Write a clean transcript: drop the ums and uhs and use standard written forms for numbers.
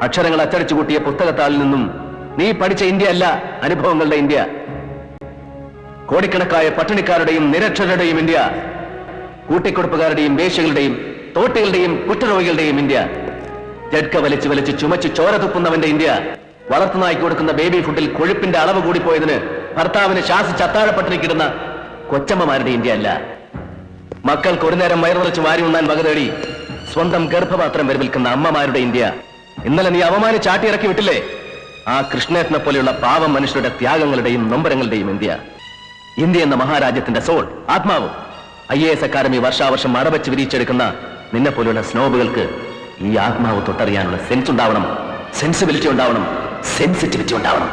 അക്ഷരങ്ങൾ അച്ചടിച്ചു കൂട്ടിയ പുസ്തകത്താളിൽ നിന്നും നീ പഠിച്ച ഇന്ത്യ അല്ല അനുഭവങ്ങളുടെ ഇന്ത്യ. കോടിക്കണക്കായ പട്ടിണിക്കാരുടെയും നിരക്ഷരരുടെയും ഇന്ത്യ, കൂട്ടിക്കൊടുപ്പുകാരുടെയും വേശ്യകളുടെയും തോട്ടികളുടെയും കുറ്റരോഗികളുടെയും ഇന്ത്യ, ജഡ്ക വലിച്ചു വലിച്ച് ചുമച്ച് ചോര തുപ്പുന്നവന്റെ ഇന്ത്യ, വളർത്തുനായ്ക്ക് കൊടുക്കുന്ന ബേബി ഫുഡിൽ കൊഴുപ്പിന്റെ അളവ് കൂടിപ്പോയതിന് ഭർത്താവിന് ശാസിച്ച് അത്താഴപ്പട്ടിണിക്കിടുന്ന കൊച്ചമ്മമാരുടെ ഇന്ത്യ അല്ല. മക്കൾക്ക് ഒരു നേരം വയറുനിറച്ച് വാരി ഉണ്ണാൻ വക തേടി സ്വന്തം ഗർഭപാത്രം വരവിൽക്കുന്ന അമ്മമാരുടെ ഇന്ത്യ. ഇന്നലെ നീ അവമാനിച്ച് ചാട്ടിയിറക്കി വിട്ടില്ലേ ആ കൃഷ്ണേട്ടനെ പോലെയുള്ള പാവം മനുഷ്യരുടെ ത്യാഗങ്ങളുടെയും നൊമ്പരങ്ങളുടെയും ഇന്ത്യ. ഇന്ത്യ എന്ന മഹാരാജ്യത്തിന്റെ സോൾ, ആത്മാവ്. IAS അക്കാദമി വർഷാവർഷം അടവച്ച് വിരിച്ചെടുക്കുന്ന നിന്നെ പോലെയുള്ള സ്നോബുകൾക്ക് ഈ ആത്മാവ് തൊട്ടറിയാനുള്ള സെൻസ് ഉണ്ടാവണം, സെൻസിബിലിറ്റി ഉണ്ടാവണം, സെൻസിറ്റിവിറ്റി ഉണ്ടാവണം.